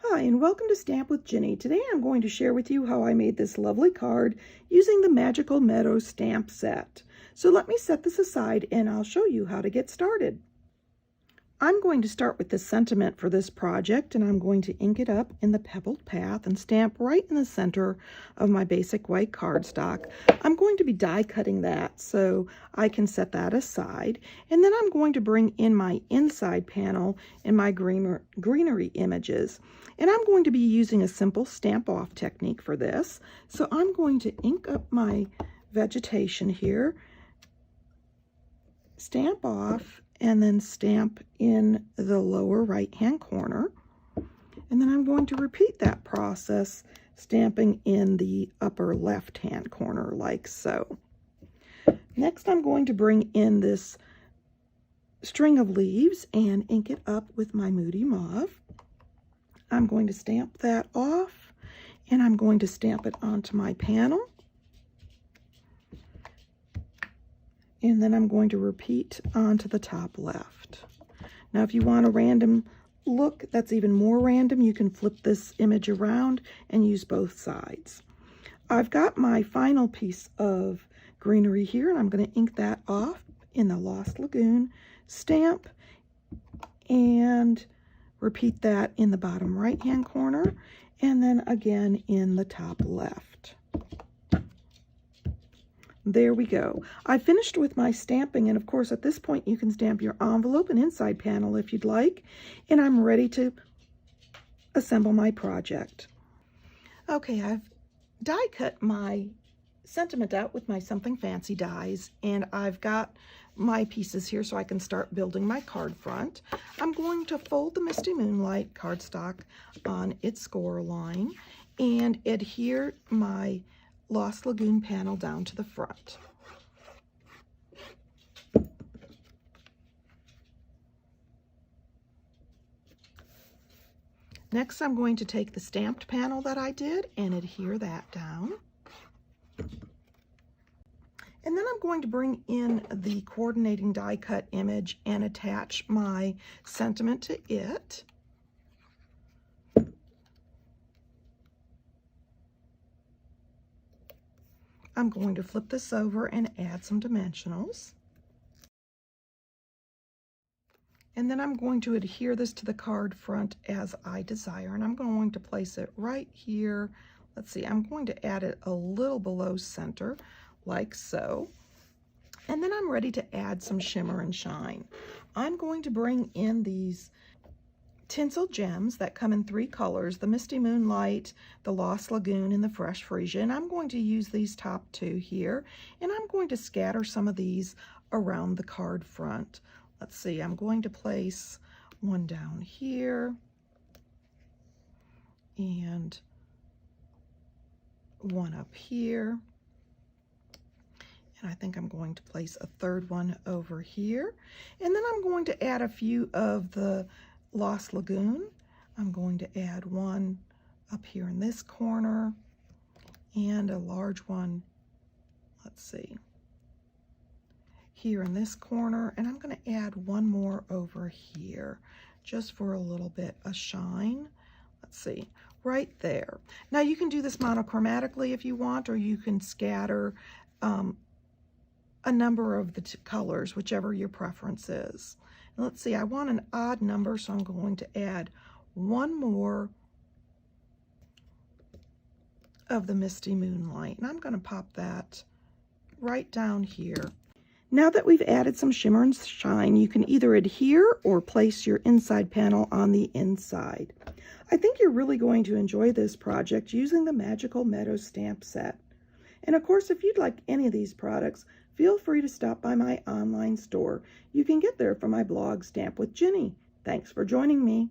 Hi, and welcome to Stamp with Ginny. Today I'm going to share with you how I made this lovely card using the Magical Meadow Stamp Set. So let me set this aside and I'll show you how to get started. I'm going to start with the sentiment for this project, and I'm going to ink it up in the pebbled path and stamp right in the center of my basic white cardstock. I'm going to be die cutting that so I can set that aside, and then I'm going to bring in my inside panel in my greenery images. And I'm going to be using a simple stamp off technique for this. So I'm going to ink up my vegetation here, stamp off, and then stamp in the lower right hand corner. And then I'm going to repeat that process, stamping in the upper left hand corner like so. Next, I'm going to bring in this string of leaves and ink it up with my Moody Mauve. I'm going to stamp that off, and I'm going to stamp it onto my panel. And then I'm going to repeat onto the top left. Now, if you want a random look that's even more random, you can flip this image around and use both sides. I've got my final piece of greenery here, and I'm going to ink that off in the Lost Lagoon, stamp, and repeat that in the bottom right hand corner, and then again in the top left. There we go. I finished with my stamping, and of course at this point you can stamp your envelope and inside panel if you'd like, and I'm ready to assemble my project. Okay, I've die cut my sentiment out with my Something Fancy dies, and I've got my pieces here so I can start building my card front. I'm going to fold the Misty Moonlight cardstock on its score line and adhere my Lost Lagoon panel down to the front. Next, I'm going to take the stamped panel that I did and adhere that down. And then I'm going to bring in the coordinating die cut image and attach my sentiment to it. I'm going to flip this over and add some dimensionals. And then I'm going to adhere this to the card front as I desire. And I'm going to place it right here. Let's see, I'm going to add it a little below center, like so. And then I'm ready to add some shimmer and shine. I'm going to bring in these tinsel gems that come in 3 colors, the Misty Moonlight, the Lost Lagoon, and the Fresh Freesia. And I'm going to use these top 2 here, and I'm going to scatter some of these around the card front. Let's see, I'm going to place one down here and one up here. And I think I'm going to place a third one over here. And then I'm going to add a few of the Lost Lagoon. I'm going to add one up here in this corner and a large one, let's see, here in this corner. And I'm going to add one more over here just for a little bit of shine. Let's see, right there. Now you can do this monochromatically if you want, or you can scatter a number of the colors, whichever your preference is. And let's see, I want an odd number, so I'm going to add one more of the Misty Moonlight. And I'm going to pop that right down here. Now that we've added some shimmer and shine, you can either adhere or place your inside panel on the inside. I think you're really going to enjoy this project using the Magical Meadow Stamp Set. And of course, if you'd like any of these products, feel free to stop by my online store. You can get there from my blog, Stamp with Ginny. Thanks for joining me.